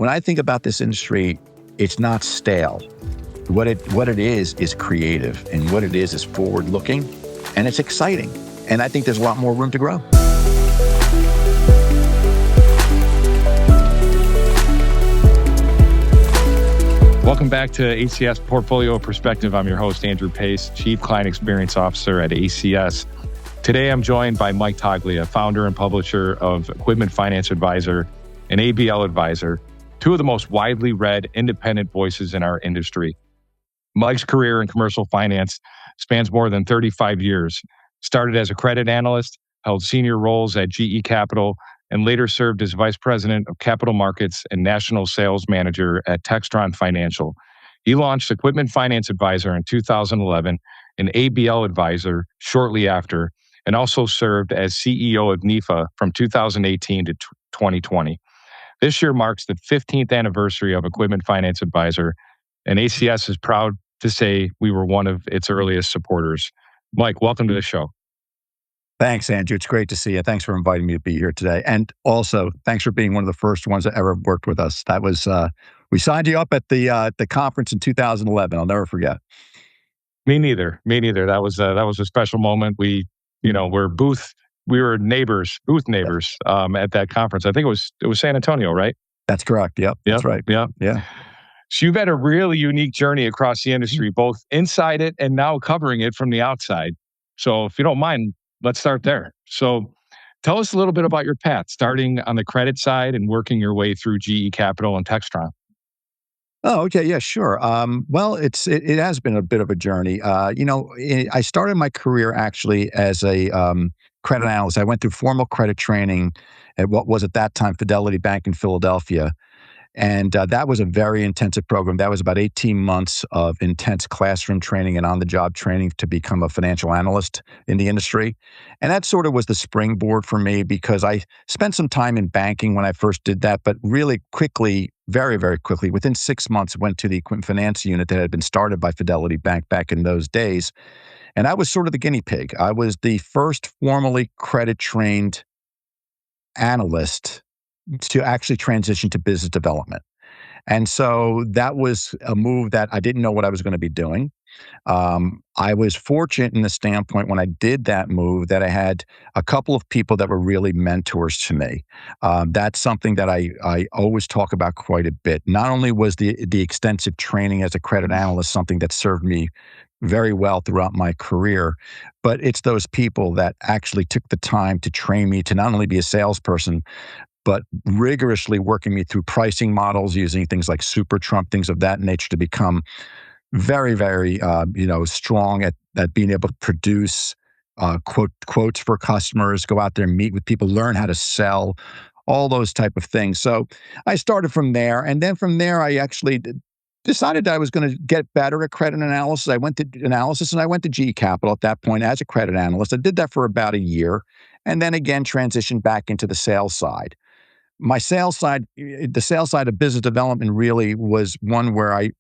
When I think about this industry, it's not stale. What it is creative, and what it is forward-looking, and it's exciting. And I think there's a lot more room to grow. Welcome back to ACS Portfolio Perspective. I'm your host, Andrew Pace, Chief Client Experience Officer at ACS. Today, I'm joined by Mike Toglia, founder and publisher of Equipment Finance Advisor and ABL Advisor, two of the most widely read independent voices in our industry. Mike's career in commercial finance spans more than 35 years. Started as a credit analyst, held senior roles at GE Capital, and later served as vice president of capital markets and national sales manager at Textron Financial. He launched Equipment Finance Advisor in 2011 and ABL Advisor shortly after, and also served as CEO of NIFA from 2018 to 2020. This year marks the 15th anniversary of Equipment Finance Advisor, and ACS is proud to say we were one of its earliest supporters. Mike, welcome to the show. Thanks, Andrew. It's great to see you. Thanks for inviting me to be here today. And also, thanks for being one of the first ones that ever worked with us. That was, we signed you up at the conference in 2011. I'll never forget. Me neither. That was a special moment. We were neighbors, booth neighbors at that conference. I think it was San Antonio, right? That's correct. Yep. That's right. Yeah. Yeah. So you've had a really unique journey across the industry, both inside it and now covering it from the outside. So if you don't mind, let's start there. So tell us a little bit about your path, starting on the credit side and working your way through GE Capital and Textron. Oh, okay. Yeah, sure. Well, it has been a bit of a journey. I started my career actually as a credit analyst. I went through formal credit training at what was at that time Fidelity Bank in Philadelphia. And that was a very intensive program. That was about 18 months of intense classroom training and on-the-job training to become a financial analyst in the industry. And that sort of was the springboard for me, because I spent some time in banking when I first did that, but really quickly, very, very quickly, within 6 months, went to the equipment finance unit that had been started by Fidelity Bank back in those days. And I was sort of the guinea pig. I was the first formally credit-trained analyst to actually transition to business development. And so that was a move that I didn't know what I was going to be doing. I was fortunate in the standpoint when I did that move that I had a couple of people that were really mentors to me. That's something that I always talk about quite a bit. Not only was the extensive training as a credit analyst something that served me very well throughout my career, but it's those people that actually took the time to train me to not only be a salesperson, but rigorously working me through pricing models using things like Super Trump, things of that nature, to become very, very, strong at being able to produce quotes for customers, go out there and meet with people, learn how to sell, all those type of things. So I started from there. And then from there, I actually decided that I was going to get better at credit analysis. I went to analysis and I went to GE Capital at that point as a credit analyst. I did that for about a year and then again transitioned back into the sales side. My sales side, the sales side of business development really was one where I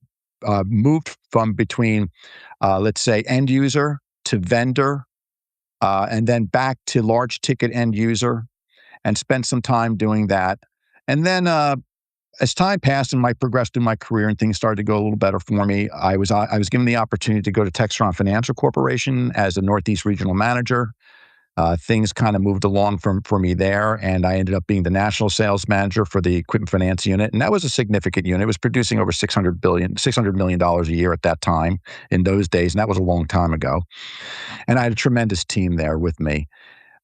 moved from between, let's say, end user to vendor, and then back to large ticket end user, and spent some time doing that. And then as time passed and I progressed in my career and things started to go a little better for me, I was given the opportunity to go to Textron Financial Corporation as a Northeast Regional Manager. Things kind of moved along for me there, and I ended up being the national sales manager for the equipment finance unit, and that was a significant unit. It was producing over $600 million a year at that time in those days, and that was a long time ago. And I had a tremendous team there with me,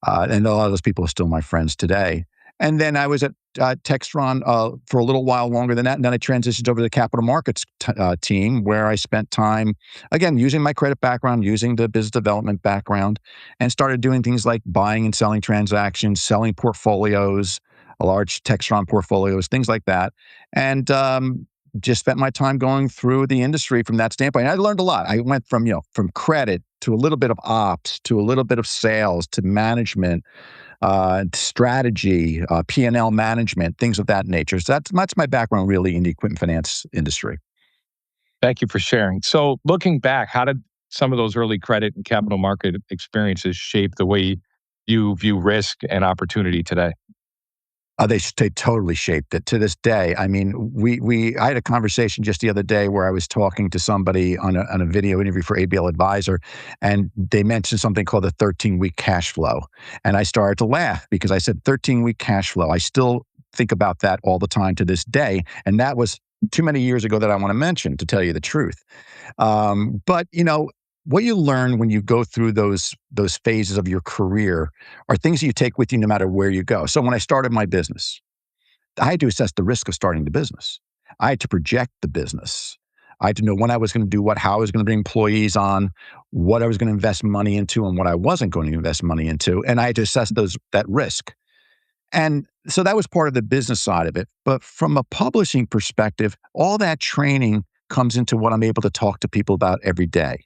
and a lot of those people are still my friends today. And then I was at Textron for a little while longer than that. And then I transitioned over to the capital markets team, where I spent time, again, using my credit background, using the business development background, and started doing things like buying and selling transactions, selling portfolios, large Textron portfolios, things like that. And just spent my time going through the industry from that standpoint. And I learned a lot. I went from credit to a little bit of ops, to a little bit of sales, to management, strategy, P&L management, things of that nature. So that's my background really in the equipment finance industry. Thank you for sharing. So looking back, how did some of those early credit and capital market experiences shape the way you view risk and opportunity today? They totally shaped it to this day. I mean, I had a conversation just the other day where I was talking to somebody on a video interview for ABL Advisor, and they mentioned something called the 13-week cash flow, and I started to laugh because I said 13-week cash flow. I still think about that all the time to this day, and that was too many years ago that I want to mention, to tell you the truth. But what you learn when you go through those phases of your career are things that you take with you no matter where you go. So when I started my business, I had to assess the risk of starting the business. I had to project the business. I had to know when I was going to do what, how I was going to bring employees on, what I was going to invest money into, and what I wasn't going to invest money into, and I had to assess that risk. And so that was part of the business side of it. But from a publishing perspective, all that training comes into what I'm able to talk to people about every day.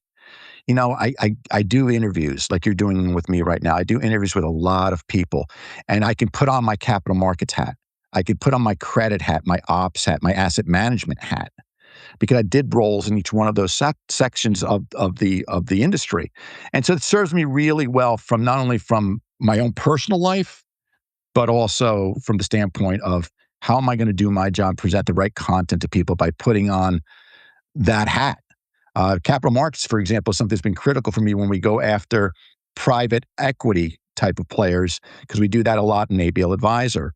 I do interviews like you're doing with me right now. I do interviews with a lot of people, and I can put on my capital markets hat. I could put on my credit hat, my ops hat, my asset management hat, because I did roles in each one of those sections of the industry, and so it serves me really well from not only from my own personal life, but also from the standpoint of how am I going to do my job, present the right content to people by putting on that hat. Capital markets, for example, is something that's been critical for me when we go after private equity type of players, because we do that a lot in ABL Advisor.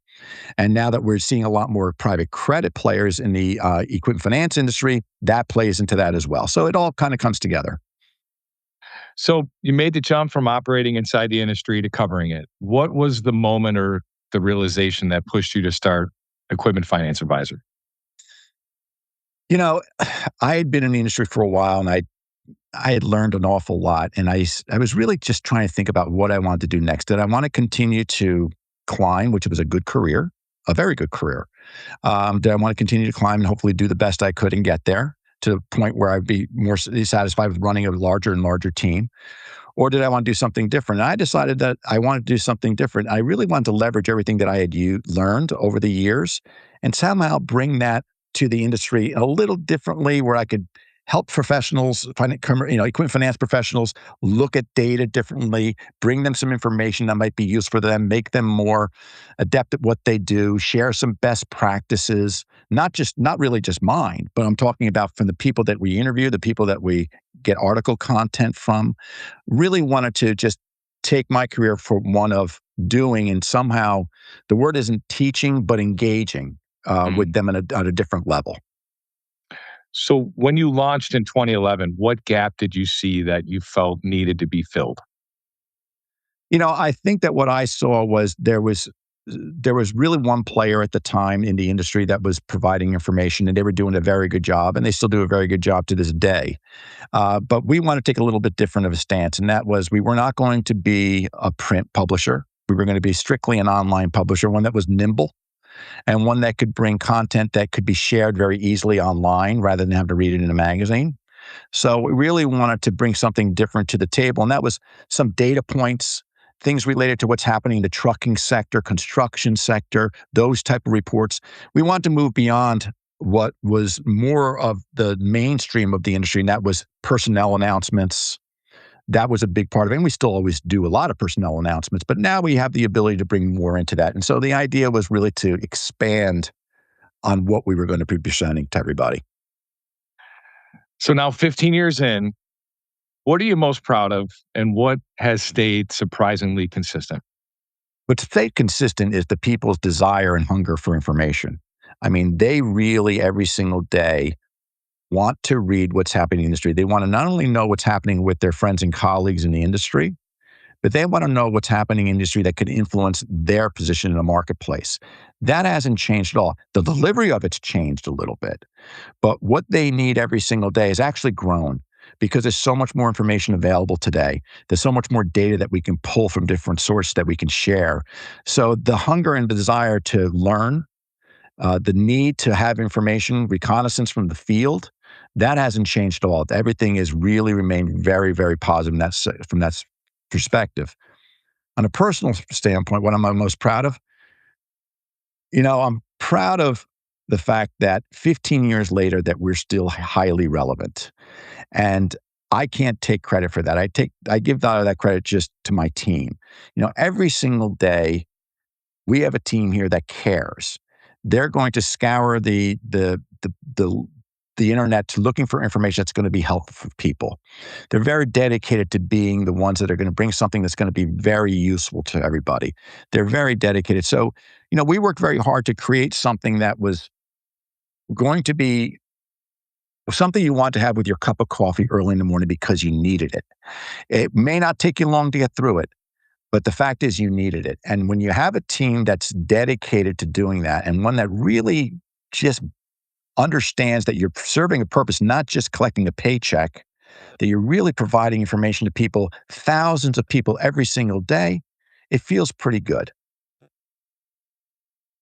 And now that we're seeing a lot more private credit players in the equipment finance industry, that plays into that as well. So it all kind of comes together. So you made the jump from operating inside the industry to covering it. What was the moment or the realization that pushed you to start Equipment Finance Advisor? You know, I had been in the industry for a while, and I had learned an awful lot, and I was really just trying to think about what I wanted to do next. Did I want to continue to climb, which was a good career, a very good career? Did I want to continue to climb and hopefully do the best I could and get there to the point where I'd be more satisfied with running a larger and larger team? Or did I want to do something different? And I decided that I wanted to do something different. I really wanted to leverage everything that I had learned over the years and somehow bring that to the industry a little differently, where I could help professionals, equipment finance professionals, look at data differently, bring them some information that might be useful for them, make them more adept at what they do, share some best practices, not really just mine, but I'm talking about from the people that we interview, the people that we get article content from. Really wanted to just take my career for one of doing, and somehow the word isn't teaching, but engaging with them at a different level. So when you launched in 2011, what gap did you see that you felt needed to be filled? I think that what I saw was there was really one player at the time in the industry that was providing information, and they were doing a very good job, and they still do a very good job to this day. But we want to take a little bit different of a stance, and that was we were not going to be a print publisher. We were going to be strictly an online publisher, one that was nimble and one that could bring content that could be shared very easily online rather than have to read it in a magazine. So we really wanted to bring something different to the table, and that was some data points, things related to what's happening in the trucking sector, construction sector, those type of reports. We wanted to move beyond what was more of the mainstream of the industry, and that was personnel announcements. That was a big part of it, and we still always do a lot of personnel announcements, but now we have the ability to bring more into that. And so the idea was really to expand on what we were going to be presenting to everybody. So now 15 years in, what are you most proud of and what has stayed surprisingly consistent? What stayed consistent is the people's desire and hunger for information. I mean, they really every single day want to read what's happening in the industry. They want to not only know what's happening with their friends and colleagues in the industry, but they want to know what's happening in the industry that could influence their position in the marketplace. That hasn't changed at all. The delivery of it's changed a little bit, but what they need every single day has actually grown because there's so much more information available today. There's so much more data that we can pull from different sources that we can share. So the hunger and the desire to learn, the need to have information, reconnaissance from the field, that hasn't changed at all. Everything has really remained very, very positive from that perspective. On a personal standpoint, what am I most proud of? I'm proud of the fact that 15 years later that we're still highly relevant. And I can't take credit for that. I give that credit just to my team. Every single day We have a team here that cares. They're going to scour the internet to looking for information that's going to be helpful for people. They're very dedicated to being the ones that are going to bring something that's going to be very useful to everybody. They're very dedicated. So, we worked very hard to create something that was going to be something you want to have with your cup of coffee early in the morning because you needed it. It may not take you long to get through it, but the fact is you needed it. And when you have a team that's dedicated to doing that and one that really just understands that you're serving a purpose, not just collecting a paycheck, that you're really providing information to people, thousands of people every single day, it feels pretty good.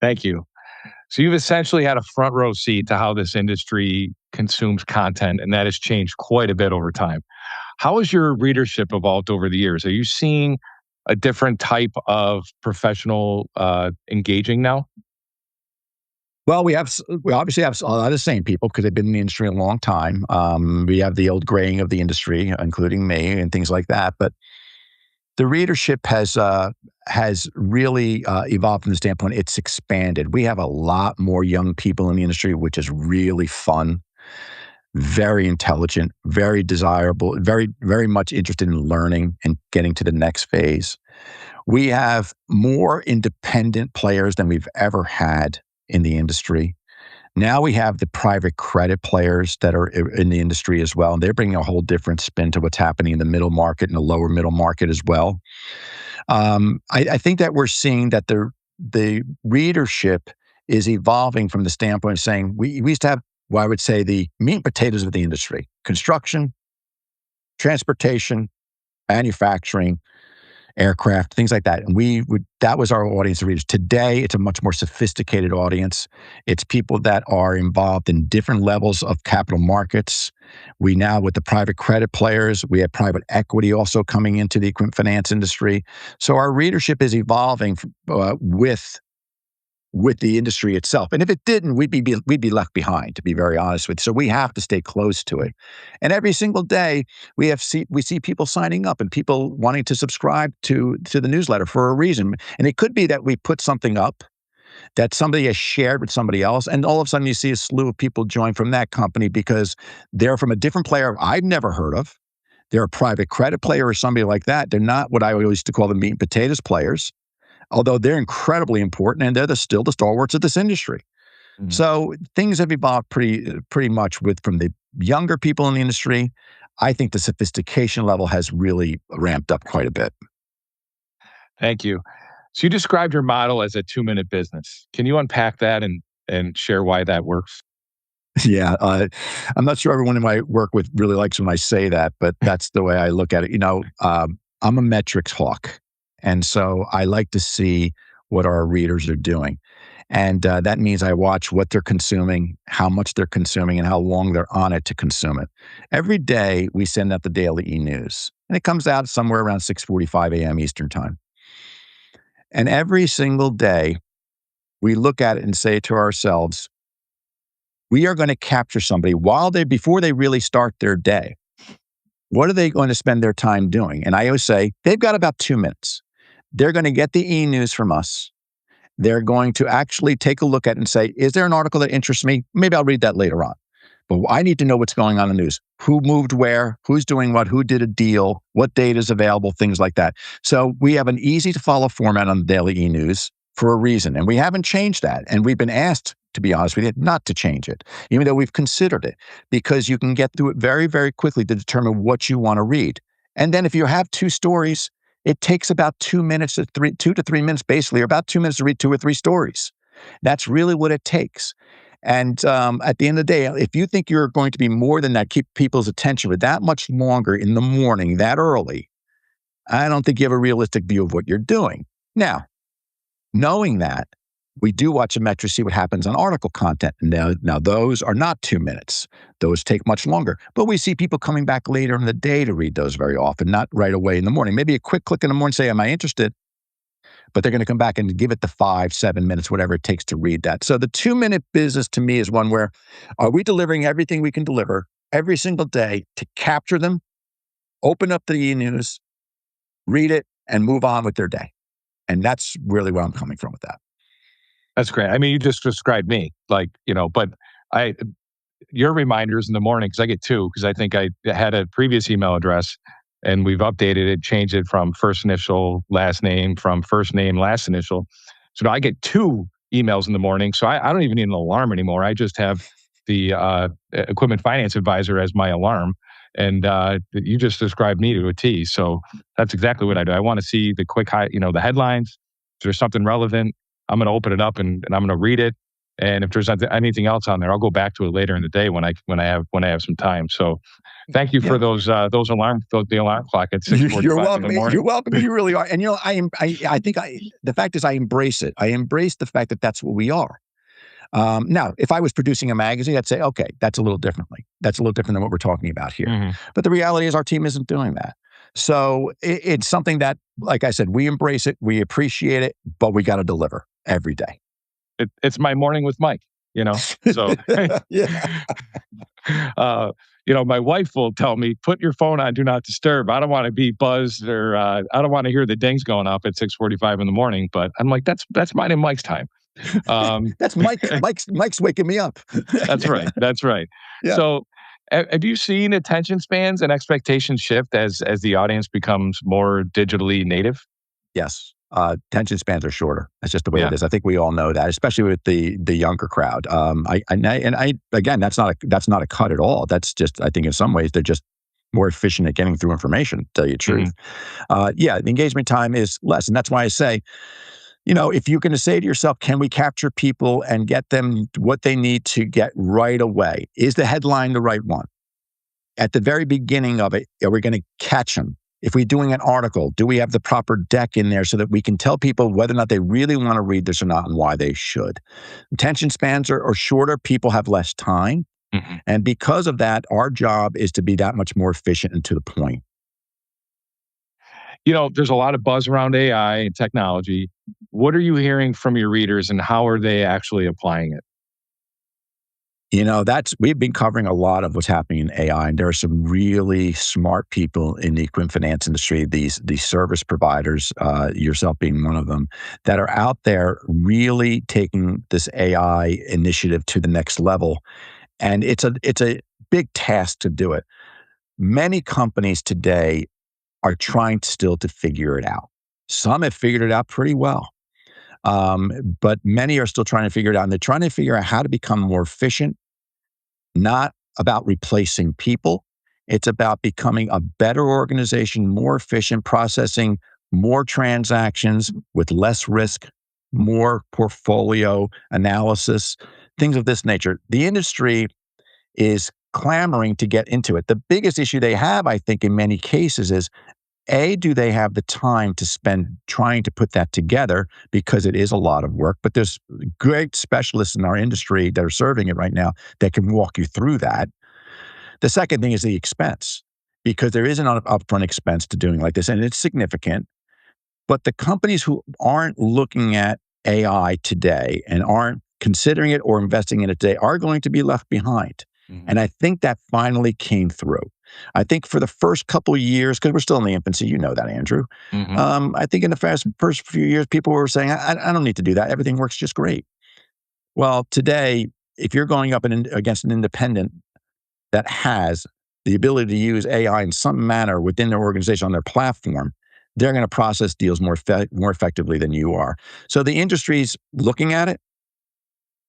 Thank you. So you've essentially had a front row seat to how this industry consumes content, and that has changed quite a bit over time. How has your readership evolved over the years? Are you seeing a different type of professional engaging now? Well, we obviously have a lot of the same people because they've been in the industry a long time. We have the old graying of the industry, including me and things like that. But the readership has really evolved from the standpoint it's expanded. We have a lot more young people in the industry, which is really fun, very intelligent, very desirable, very much interested in learning and getting to the next phase. We have more independent players than we've ever had in the industry. Now we have the private credit players that are in the industry as well. And they're bringing a whole different spin to what's happening in the middle market and the lower middle market as well. I think that we're seeing that the readership is evolving from the standpoint of saying we used to have, well, I would say, the meat and potatoes of the industry: construction, transportation, manufacturing, aircraft, things like that. And that was our audience of readers. Today, it's a much more sophisticated audience. It's people that are involved in different levels of capital markets. We now, with the private credit players, we have private equity also coming into the equipment finance industry. So our readership is evolving with the industry itself. And if it didn't, we'd be left behind, to be very honest with you. So we have to stay close to it. And every single day we see people signing up and people wanting to subscribe to the newsletter for a reason. And it could be that we put something up that somebody has shared with somebody else, and all of a sudden you see a slew of people join from that company because they're from a different player I've never heard of. They're a private credit player or somebody like that. They're not what I used to call the meat and potatoes players, although they're incredibly important and they're still the stalwarts of this industry. Mhm. So things have evolved pretty much from the younger people in the industry. I think the sophistication level has really ramped up quite a bit. Thank you. So you described your model as a 2-minute business. Can you unpack that and share why that works? Yeah, I'm not sure everyone in my work with really likes when I say that, but that's the way I look at it. I'm a metrics hawk, and so I like to see what our readers are doing, and that means I watch what they're consuming, how much they're consuming, and how long they're on it to consume it. Every day we send out the daily e-news, and it comes out somewhere around 6:45 a.m. Eastern time, and every single day we look at it and say to ourselves, we are going to capture somebody before they really start their day. What are they going to spend their time doing? And I always say they've got about 2 minutes. They're going to get the e-news from us. They're going to actually take a look at it and say, is there an article that interests me? Maybe I'll read that later on. But I need to know what's going on in the news. Who moved where? Who's doing what? Who did a deal? What data is available? Things like that. So we have an easy to follow format on the daily e-news for a reason. And we haven't changed that. And we've been asked, to be honest with you, not to change it, even though we've considered it, because you can get through it very, very quickly to determine what you want to read. And then if you have two stories, it takes about 2 minutes 2 to 3 minutes, basically, or about 2 minutes to read two or three stories. That's really what it takes. And at the end of the day, if you think you're going to be more than that, keep people's attention for that much longer in the morning, that early, I don't think you have a realistic view of what you're doing. Now, knowing that, we do watch a metric, see what happens on article content. Now, those are not 2 minutes. Those take much longer. But we see people coming back later in the day to read those very often, not right away in the morning. Maybe a quick click in the morning, say, am I interested? But they're going to come back and give it the 5, 7 minutes, whatever it takes to read that. So the 2-minute business to me is one where are we delivering everything we can deliver every single day to capture them, open up the e-news, read it, and move on with their day. And that's really where I'm coming from with that. That's great. I mean, you just described me, like, but I your reminders in the morning, because I get two, because I think I had a previous email address and we've updated it, changed it from first initial, last name, from first name, last initial. So now I get two emails in the morning. So I don't even need an alarm anymore. I just have the equipment finance advisor as my alarm. And you just described me to a T. So that's exactly what I do. I want to see the quick, the headlines. If there's something relevant, I'm going to open it up and I'm going to read it. And if there's anything else on there, I'll go back to it later in the day when I have some time. So, thank you for Yeah. those the alarm clock at 6:45 You're in the welcome. morning. You're welcome. You really are. And I think the fact is I embrace it. I embrace the fact that that's what we are. Now, if I was producing a magazine, I'd say, okay, that's a little differently. That's a little different than what we're talking about here. Mhm. But the reality is our team isn't doing that. So it's something that, like I said, we embrace it, we appreciate it, but we got to deliver every day. It's my morning with Mike. So Yeah. my wife will tell me, put your phone on do not disturb. I don't want to be buzzed, or I don't want to hear the dings going off at 6:45 in the morning. But I'm like, that's mine and Mike's time. Um, That's Mike. Mike's waking me up. that's right. That's right. Yeah. So, have you seen attention spans and expectations shift as the audience becomes more digitally native? Yes. Attention spans are shorter. That's just the way Yeah. it is. I think we all know that, especially with the younger crowd. I again, that's not a cut at all. That's just, I think in some ways they're just more efficient at getting through information, to tell you the truth. Yeah, the engagement time is less. And that's why I say, if you're going to say to yourself, can we capture people and get them what they need to get right away? Is the headline the right one? At the very beginning of it, are we going to catch them? If we're doing an article, do we have the proper deck in there so that we can tell people whether or not they really want to read this or not and why they should? Attention spans are shorter. People have less time. Mhm. And because of that, our job is to be that much more efficient and to the point. There's a lot of buzz around AI and technology. What are you hearing from your readers, and how are they actually applying it? We've been covering a lot of what's happening in AI, and there are some really smart people in the equipment finance industry, these service providers, yourself being one of them, that are out there really taking this AI initiative to the next level. And it's a big task to do it. Many companies today are trying still to figure it out. Some have figured it out pretty well. But many are still trying to figure it out, and they're trying to figure out how to become more efficient. Not about replacing people. It's about becoming a better organization, more efficient, processing more transactions with less risk, more portfolio analysis, things of this nature. The industry is clamoring to get into it. The biggest issue they have, I think, in many cases is, A, do they have the time to spend trying to put that together? Because it is a lot of work, but there's great specialists in our industry that are serving it right now that can walk you through that. The second thing is the expense, because there is an upfront expense to doing like this, and it's significant. But the companies who aren't looking at AI today and aren't considering it or investing in it today are going to be left behind. Mhm. And I think that finally came through. I think for the first couple of years, because we're still in the infancy, you know that, Andrew. Mhm. I think in the first few years, people were saying, I don't need to do that. Everything works just great. Well, today, if you're going up against an independent that has the ability to use AI in some manner within their organization on their platform, they're going to process deals more effectively than you are. So the industry's looking at it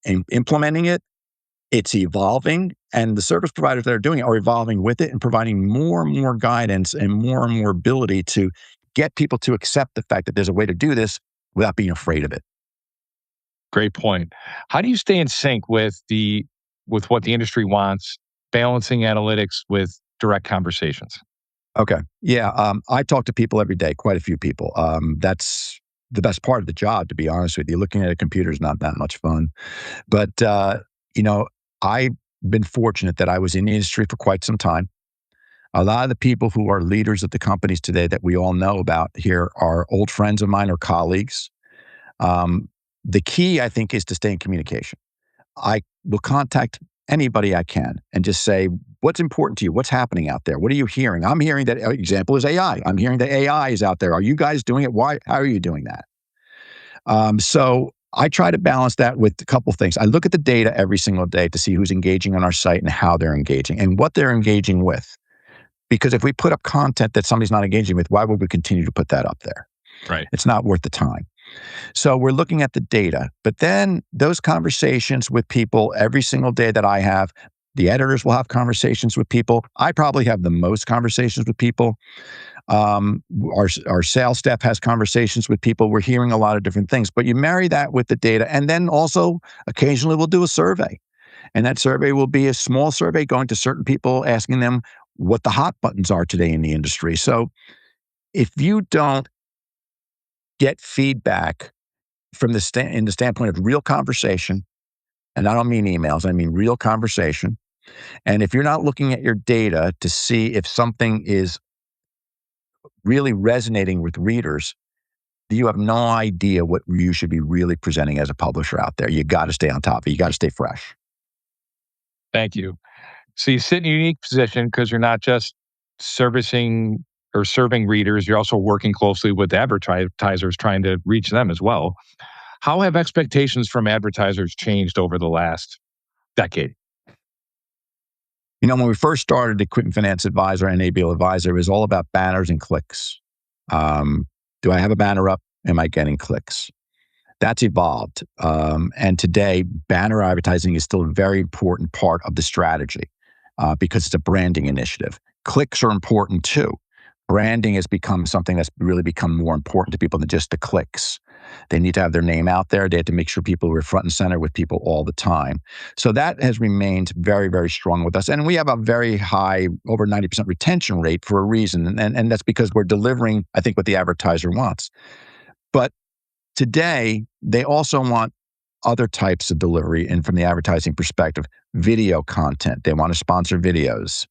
and implementing it. It's evolving, and the service providers that are doing it are evolving with it and providing more and more guidance and more ability to get people to accept the fact that there's a way to do this without being afraid of it. Great point. How do you stay in sync with what the industry wants, balancing analytics with direct conversations? Okay. Yeah. I talk to people every day, quite a few people. That's the best part of the job, to be honest with you. Looking at a computer is not that much fun. But, you know, I've been fortunate that I was in the industry for quite some time. A lot of the people who are leaders of the companies today that we all know about here are old friends of mine or colleagues. Um, the key, I think, is to stay in communication. I will contact anybody I can and just say, what's important to you? What's happening out there? What are you hearing? I'm hearing that example is AI. I'm hearing that AI is out there. Are you guys doing it? Why? How are you doing that? So I try to balance that with a couple things. I look at the data every single day to see who's engaging on our site and how they're engaging and what they're engaging with. Because if we put up content that somebody's not engaging with, why would we continue to put that up there? Right. It's not worth the time. So we're looking at the data, but then those conversations with people every single day that I have, the editors will have conversations with people. I probably have the most conversations with people. Our sales staff has conversations with people. We're hearing a lot of different things, but you marry that with the data, and then also occasionally we'll do a survey, and that survey will be a small survey going to certain people, asking them what the hot buttons are today in the industry. So if you don't get feedback from in the standpoint of real conversation, and I don't mean emails, I mean real conversation. And if you're not looking at your data to see if something is really resonating with readers, you have no idea what you should be really presenting as a publisher out there. You got to stay on top of it. You got to stay fresh. Thank you. So you sit in a unique position because you're not just servicing or serving readers, you're also working closely with advertisers trying to reach them as well. How have expectations from advertisers changed over the last decade? When we first started Equipment Finance Advisor and ABL Advisor, it was all about banners and clicks. Do I have a banner up? Am I getting clicks? That's evolved. And today, banner advertising is still a very important part of the strategy because it's a branding initiative. Clicks are important too. Branding has become something that's really become more important to people than just the clicks. They need to have their name out there. They have to make sure people are front and center with people all the time. So that has remained very, very strong with us. And we have a very high, over 90% retention rate for a reason. And that's because we're delivering, I think, what the advertiser wants. But today, they also want other types of delivery. And from the advertising perspective, video content. They want to sponsor videos.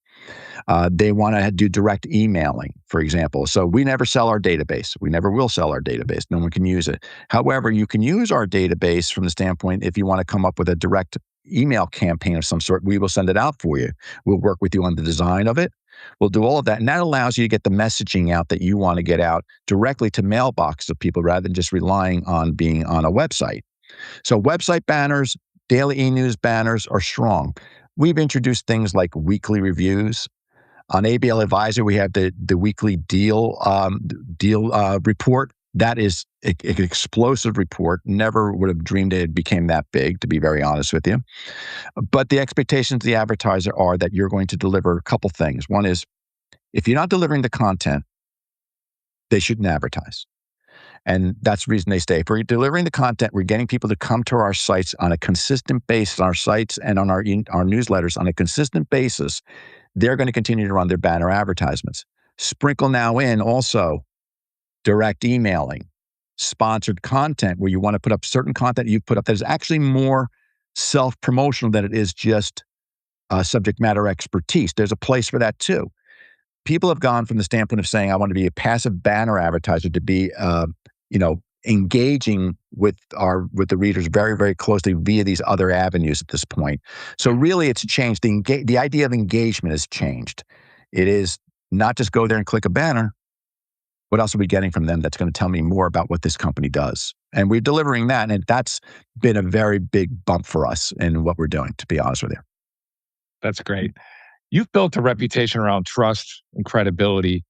They want to do direct emailing, for example. So we never sell our database. We never will sell our database. No one can use it. However, you can use our database from the standpoint if you want to come up with a direct email campaign of some sort, we will send it out for you. We'll work with you on the design of it. We'll do all of that. And that allows you to get the messaging out that you want to get out directly to mailboxes of people rather than just relying on being on a website. So website banners, daily e-news banners are strong. We've introduced things like weekly reviews. On ABL Advisor, we have the weekly deal report. That is an explosive report. Never would have dreamed it became that big, to be very honest with you. But the expectations of the advertiser are that you're going to deliver a couple things. One is, if you're not delivering the content, they shouldn't advertise. And that's the reason they stay. If we're delivering the content, we're getting people to come to our sites on a consistent basis, on our sites and on our newsletters on a consistent basis, they're going to continue to run their banner advertisements. Sprinkle now in also direct emailing, sponsored content where you want to put up certain content you put up that is actually more self-promotional than it is just subject matter expertise. There's a place for that too. People have gone from the standpoint of saying, I want to be a passive banner advertiser to be, engaging with the readers very, very closely via these other avenues at this point. So really it's changed. The idea of engagement has changed. It is not just go there and click a banner. What else are we getting from them that's going to tell me more about what this company does? And we're delivering that. And that's been a very big bump for us in what we're doing, to be honest with you. That's great. You've built a reputation around trust and credibility.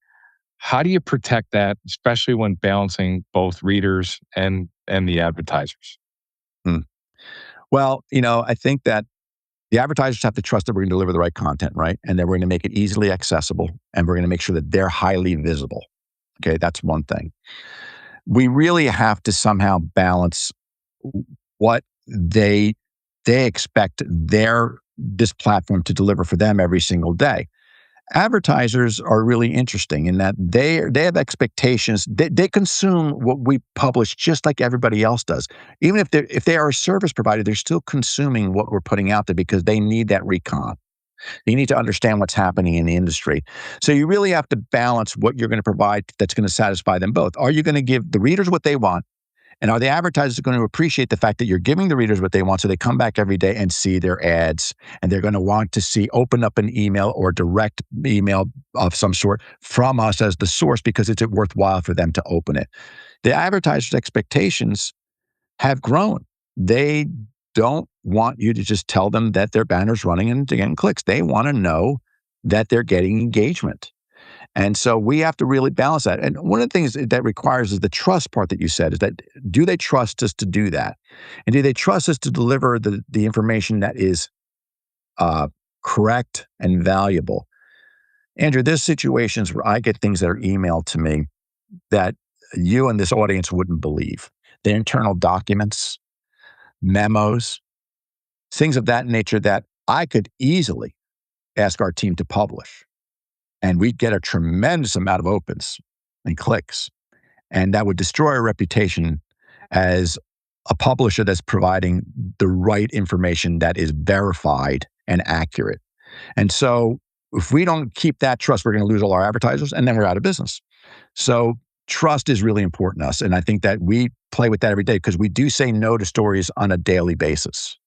How do you protect that, especially when balancing both readers and the advertisers? Well, I think that the advertisers have to trust that we're going to deliver the right content, right? And that we're going to make it easily accessible, and we're going to make sure that they're highly visible. Okay, that's one thing. We really have to somehow balance what they expect this platform to deliver for them every single day. Advertisers are really interesting in that they have expectations. They consume what we publish just like everybody else does. Even if they are a service provider, they're still consuming what we're putting out there because they need that recon. You need to understand what's happening in the industry. So you really have to balance what you're going to provide that's going to satisfy them both. Are you going to give the readers what they want? And are the advertisers going to appreciate the fact that you're giving the readers what they want so they come back every day and see their ads, and they're going to want to open up an email or direct email of some sort from us as the source because it's worthwhile for them to open it. The advertisers' expectations have grown. They don't want you to just tell them that their banner's running and getting clicks. They want to know that they're getting engagement. And so we have to really balance that. And one of the things that requires is the trust part that you said is that do they trust us to do that? And do they trust us to deliver the information that is uh, correct and valuable? Andrew, there's situations where I get things that are emailed to me that you and this audience wouldn't believe. They're internal documents, memos, things of that nature that I could easily ask our team to publish. And we'd get a tremendous amount of opens and clicks. And that would destroy our reputation as a publisher that's providing the right information that is verified and accurate. And so if we don't keep that trust, we're going to lose all our advertisers and then we're out of business. So trust is really important to us. And I think that we play with that every day because we do say no to stories on a daily basis.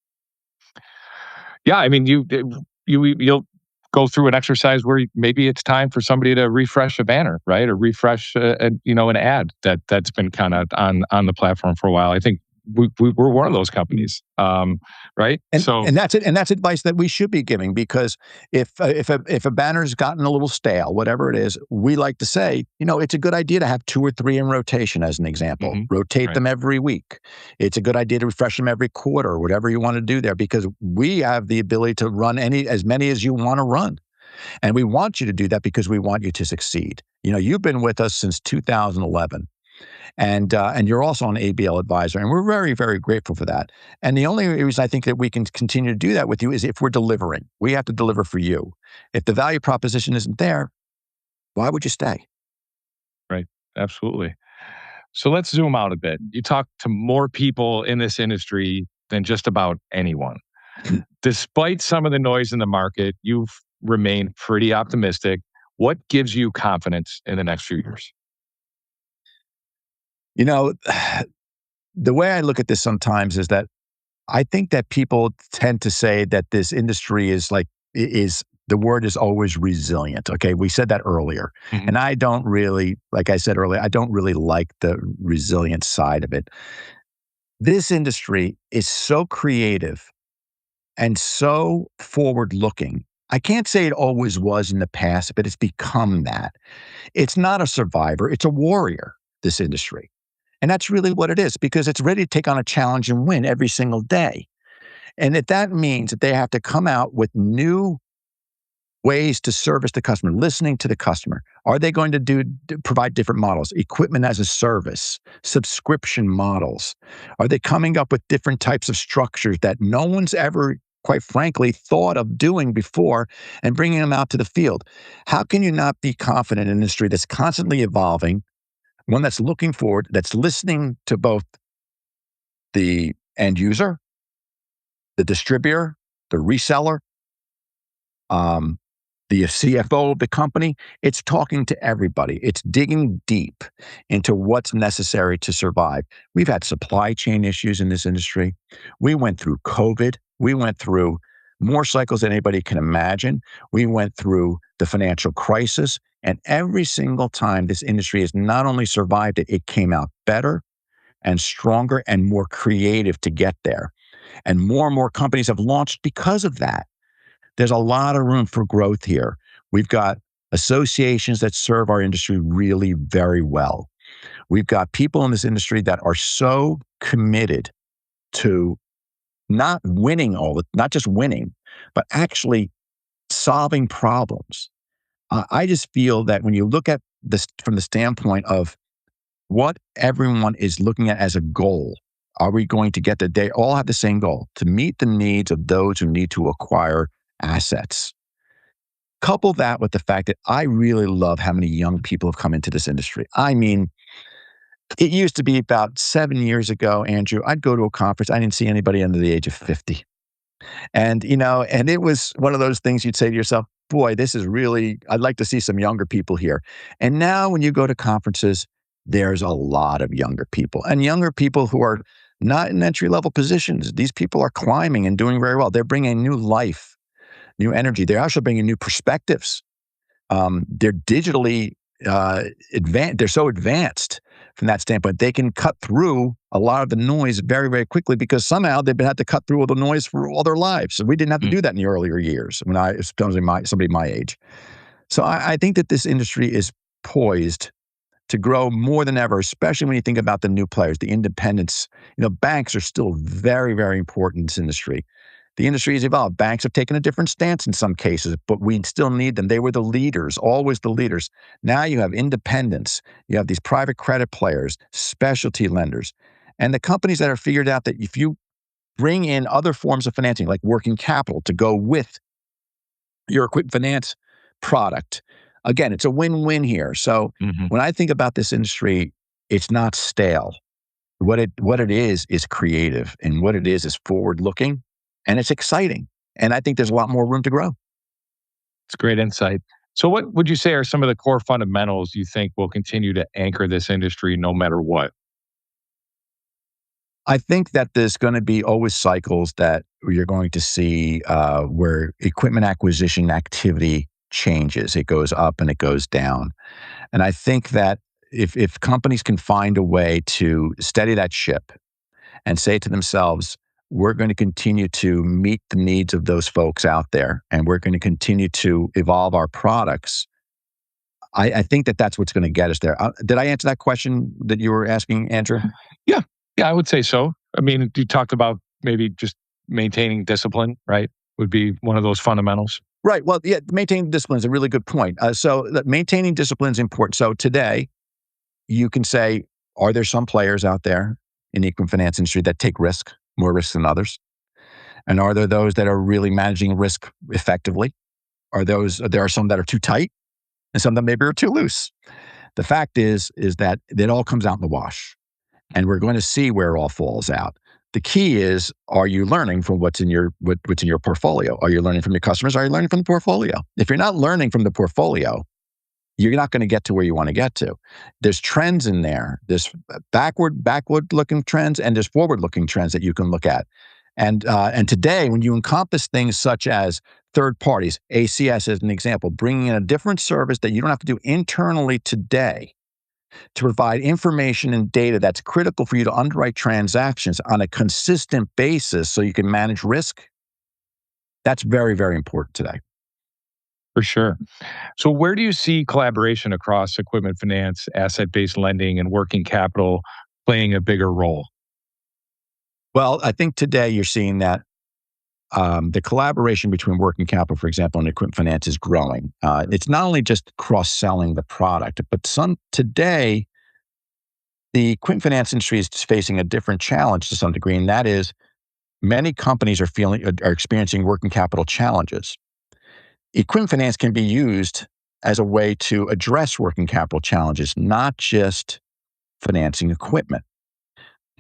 Yeah, I mean, you'll go through an exercise where maybe it's time for somebody to refresh a banner, right, or refresh an ad that's been kind of on the platform for a while. I think we're one of those companies, right? And that's it. And that's advice that we should be giving because if a banner's gotten a little stale, whatever it is, we like to say, it's a good idea to have 2 or 3 in rotation, as an example. Rotate them every week. It's a good idea to refresh them every quarter, whatever you want to do there, because we have the ability to run as many as you want to run. And we want you to do that because we want you to succeed. You've been with us since 2011. And you're also an ABL advisor, and we're very, very grateful for that. And the only reason I think that we can continue to do that with you is if we're delivering. We have to deliver for you. If the value proposition isn't there, why would you stay? Right, absolutely. So let's zoom out a bit. You talk to more people in this industry than just about anyone. Despite some of the noise in the market, you've remained pretty optimistic. What gives you confidence in the next few years? The way I look at this sometimes is that I think that people tend to say that this industry is the word is always resilient. Okay. We said that earlier. Mhm. And I don't really, like I said earlier, I don't really like the resilient side of it. This industry is so creative and so forward looking. I can't say it always was in the past, but it's become that. It's not a survivor, it's a warrior, this industry. And that's really what it is because it's ready to take on a challenge and win every single day. And if that means that they have to come out with new ways to service the customer, listening to the customer. Are they going to provide different models, equipment as a service, subscription models? Are they coming up with different types of structures that no one's ever, quite frankly, thought of doing before and bringing them out to the field? How can you not be confident in an industry that's constantly evolving, one that's looking forward, that's listening to both the end user, the distributor, the reseller, um, the CFO of the company? It's talking to everybody. It's digging deep into what's necessary to survive. We've had supply chain issues in this industry. We went through COVID. We went through more cycles than anybody can imagine. We went through the financial crisis. And every single time this industry has not only survived it, it came out better and stronger and more creative to get there. And more companies have launched because of that. There's a lot of room for growth here. We've got associations that serve our industry really very well. We've got people in this industry that are so committed to not not just winning, but actually solving problems. I just feel that when you look at this from the standpoint of what everyone is looking at as a goal, are we going to get that? They all have the same goal, to meet the needs of those who need to acquire assets. Couple that with the fact that I really love how many young people have come into this industry. I mean, it used to be about 7 years ago, Andrew, I'd go to a conference, I didn't see anybody under the age of 50. And it was one of those things you'd say to yourself, boy, I'd like to see some younger people here. And now when you go to conferences, there's a lot of younger people and younger people who are not in entry level positions. These people are climbing and doing very well. They're bringing new life, new energy. They're also bringing new perspectives. They're digitally advanced. They're so advanced from that standpoint. They can cut through a lot of the noise very, very quickly because somehow they've had to cut through all the noise for all their lives. So we didn't have to Mm. do that in the earlier years when I was somebody my age. So I think that this industry is poised to grow more than ever, especially when you think about the new players, the independents. Banks are still very, very important in this industry. The industry has evolved. Banks have taken a different stance in some cases, but we still need them. They were the leaders, always the leaders. Now you have independents. You have these private credit players, specialty lenders, and the companies that are figured out that if you bring in other forms of financing, like working capital to go with your equipment finance product. Again, it's a win-win here. So Mhm. when I think about this industry, it's not stale. What it is creative, and what it is forward-looking, and it's exciting. And I think there's a lot more room to grow. It's great insight. So, what would you say are some of the core fundamentals you think will continue to anchor this industry no matter what? I think that there's going to be always cycles that you're going to see where equipment acquisition activity changes. It goes up and it goes down. And I think that if companies can find a way to steady that ship and say to themselves, we're going to continue to meet the needs of those folks out there, and we're going to continue to evolve our products. I think that that's what's going to get us there. Did I answer that question that you were asking, Andrew? Yeah. Yeah, I would say so. I mean, you talked about maybe just maintaining discipline, right? Would be one of those fundamentals. Right. Well, yeah, maintaining discipline is a really good point. Maintaining discipline is important. So today, you can say, are there some players out there in the equipment finance industry that take more risk than others? And are there those that are really managing risk effectively? There are some that are too tight and some that maybe are too loose. The fact is that it all comes out in the wash, and we're going to see where it all falls out. The key is, are you learning from what's in your portfolio? Are you learning from your customers? Are you learning from the portfolio? If you're not learning from the portfolio, you're not going to get to where you want to get to. There's trends in there. There's backward looking trends, and there's forward looking trends that you can look at. And today, when you encompass things such as third parties, ACS as an example, bringing in a different service that you don't have to do internally today to provide information and data that's critical for you to underwrite transactions on a consistent basis so you can manage risk, that's very, very important today. For sure. So, where do you see collaboration across equipment finance, asset based lending, and working capital playing a bigger role? Well, I think today you're seeing that the collaboration between working capital, for example, and equipment finance is growing. It's not only just cross-selling the product, but today, the equipment finance industry is facing a different challenge to some degree, and that is many companies are experiencing working capital challenges. Equipment finance can be used as a way to address working capital challenges, not just financing equipment.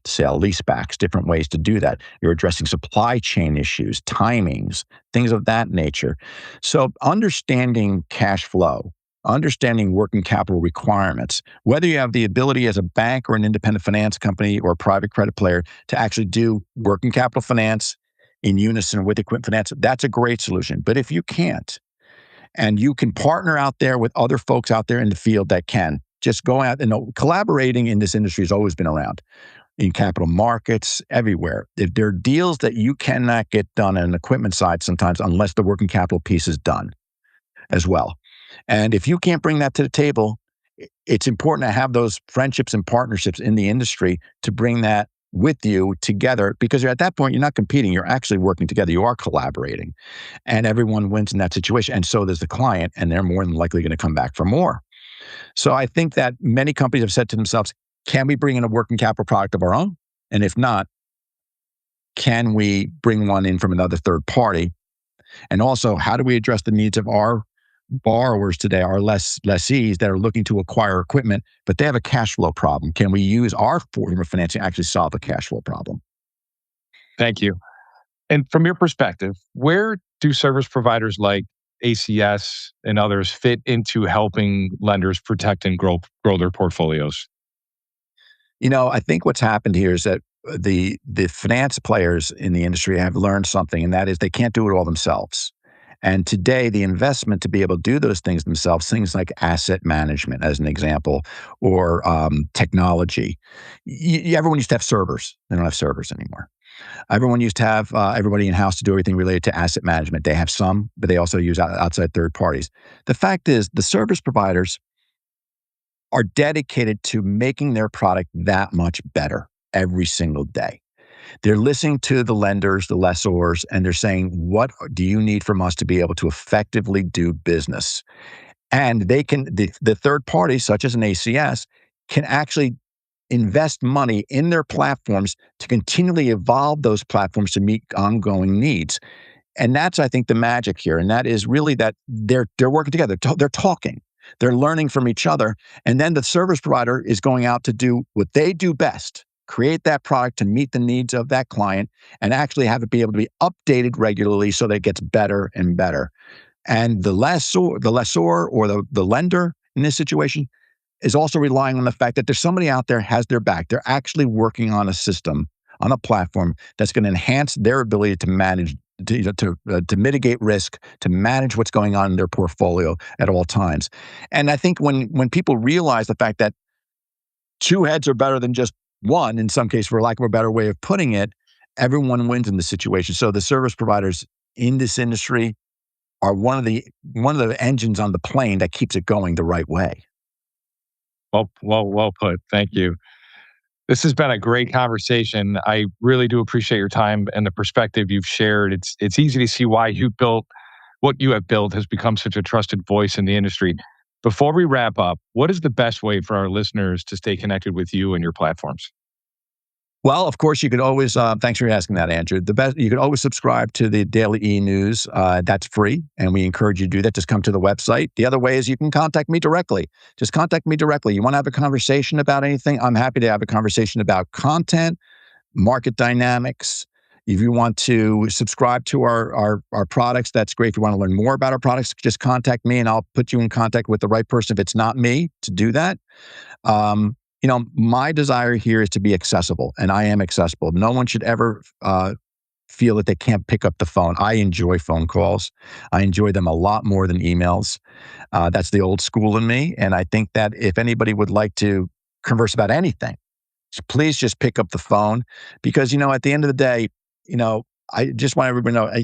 Sale leasebacks, different ways to do that. You're addressing supply chain issues, timings, things of that nature. So understanding cash flow, understanding working capital requirements, whether you have the ability as a bank or an independent finance company or a private credit player to actually do working capital finance in unison with equipment finance, that's a great solution. But if you can't, and you can partner out there with other folks out there in the field that can, just go out and collaborating in this industry has always been around in capital markets, everywhere. If there are deals that you cannot get done on an equipment side sometimes unless the working capital piece is done as well. And if you can't bring that to the table, it's important to have those friendships and partnerships in the industry to bring that with you together, because at that point, you're not competing, you're actually working together, you are collaborating, and everyone wins in that situation. And so does the client, and they're more than likely going to come back for more. So I think that many companies have said to themselves, can we bring in a working capital product of our own? And if not, can we bring one in from another third party? And also, how do we address the needs of our borrowers today, our lessees that are looking to acquire equipment, but they have a cash flow problem? Can we use our form of financing to actually solve a cash flow problem? Thank you. And from your perspective, where do service providers like ACS and others fit into helping lenders protect and grow their portfolios? I think what's happened here is that the finance players in the industry have learned something, and that is they can't do it all themselves. And today, the investment to be able to do those things themselves, things like asset management, as an example, or technology. Everyone used to have servers. They don't have servers anymore. Everyone used to have everybody in house to do everything related to asset management. They have some, but they also use outside third parties. The fact is, the service providers are dedicated to making their product that much better every single day. They're listening to the lenders, the lessors, and they're saying, what do you need from us to be able to effectively do business? And they can, the third parties, such as an ACS, can actually invest money in their platforms to continually evolve those platforms to meet ongoing needs. And that's, I think, the magic here. And that is really that they're working together. They're talking. They're learning from each other. And then the service provider is going out to do what they do best, create that product to meet the needs of that client and actually have it be able to be updated regularly so that it gets better and better. And the lessor or the lender in this situation is also relying on the fact that there's somebody out there has their back. They're actually working on a system, on a platform that's going to enhance their ability to manage, to mitigate risk, to manage what's going on in their portfolio at all times. And I think when people realize the fact that two heads are better than just one, in some case, for lack of a better way of putting it, everyone wins in this situation. So the service providers in this industry are one of the engines on the plane that keeps it going the right way. Well put. Thank you. This has been a great conversation. I really do appreciate your time and the perspective you've shared. It's easy to see why what you have built has become such a trusted voice in the industry. Before we wrap up, what is the best way for our listeners to stay connected with you and your platforms? Well, of course, you could always, thanks for asking that, Andrew. You could always subscribe to the Daily E-News. That's free, and we encourage you to do that. Just come to the website. The other way is you can contact me directly. Just contact me directly. You want to have a conversation about anything? I'm happy to have a conversation about content, market dynamics. If you want to subscribe to our products, that's great. If you want to learn more about our products, just contact me, and I'll put you in contact with the right person if it's not me to do that. My desire here is to be accessible, and I am accessible. No one should ever feel that they can't pick up the phone. I enjoy phone calls. I enjoy them a lot more than emails. That's the old school in me. And I think that if anybody would like to converse about anything, please just pick up the phone because, at the end of the day, I just want everybody to know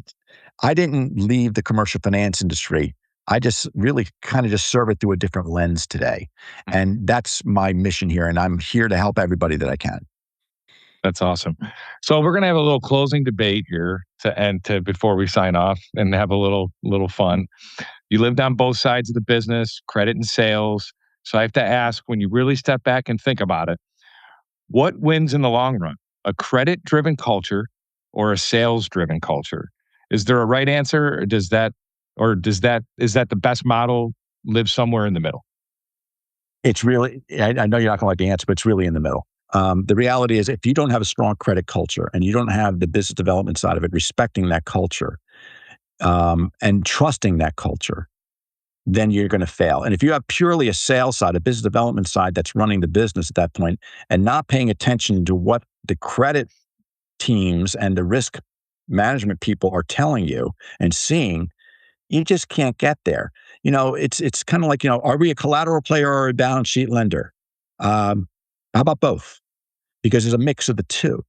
I didn't leave the commercial finance industry. I just really kind of just serve it through a different lens today. And that's my mission here. And I'm here to help everybody that I can. That's awesome. So we're going to have a little closing debate here before we sign off and have a little fun. You lived on both sides of the business, credit and sales. So I have to ask, when you really step back and think about it, what wins in the long run? A credit-driven culture or a sales-driven culture? Is there a right answer, or is that the best model live somewhere in the middle? It's really, I know you're not going to like the answer, but it's really in the middle. The reality is if you don't have a strong credit culture and you don't have the business development side of it, respecting that culture and trusting that culture, then you're going to fail. And if you have purely a sales side, a business development side that's running the business at that point and not paying attention to what the credit teams and the risk management people are telling you and seeing, you just can't get there. It's kind of like, are we a collateral player or a balance sheet lender? How about both? Because there's a mix of the two.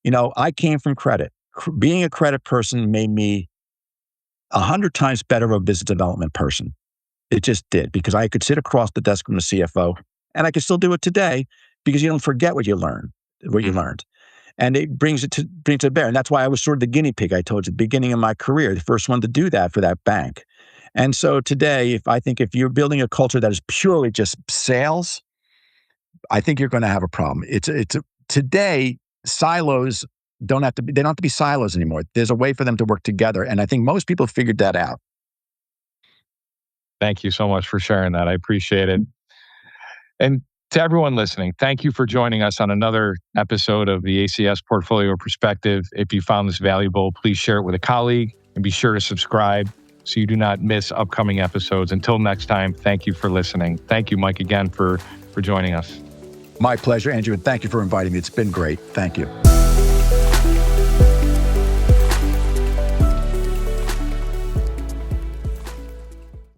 I came from credit. Being a credit person made me 100 times better of a business development person. It just did, because I could sit across the desk from the CFO, and I can still do it today because you don't forget what you learned. And it brings it to bear. And that's why I was sort of the guinea pig, I told you, at the beginning of my career, the first one to do that for that bank. And so today, if you're building a culture that is purely just sales, I think you're going to have a problem. Today, silos they don't have to be silos anymore. There's a way for them to work together. And I think most people figured that out. Thank you so much for sharing that. I appreciate it. And to everyone listening, thank you for joining us on another episode of the ACS Portfolio Perspective. If you found this valuable, please share it with a colleague and be sure to subscribe so you do not miss upcoming episodes. Until next time, thank you for listening. Thank you, Mike, again for joining us. My pleasure, Andrew, and thank you for inviting me. It's been great. Thank you.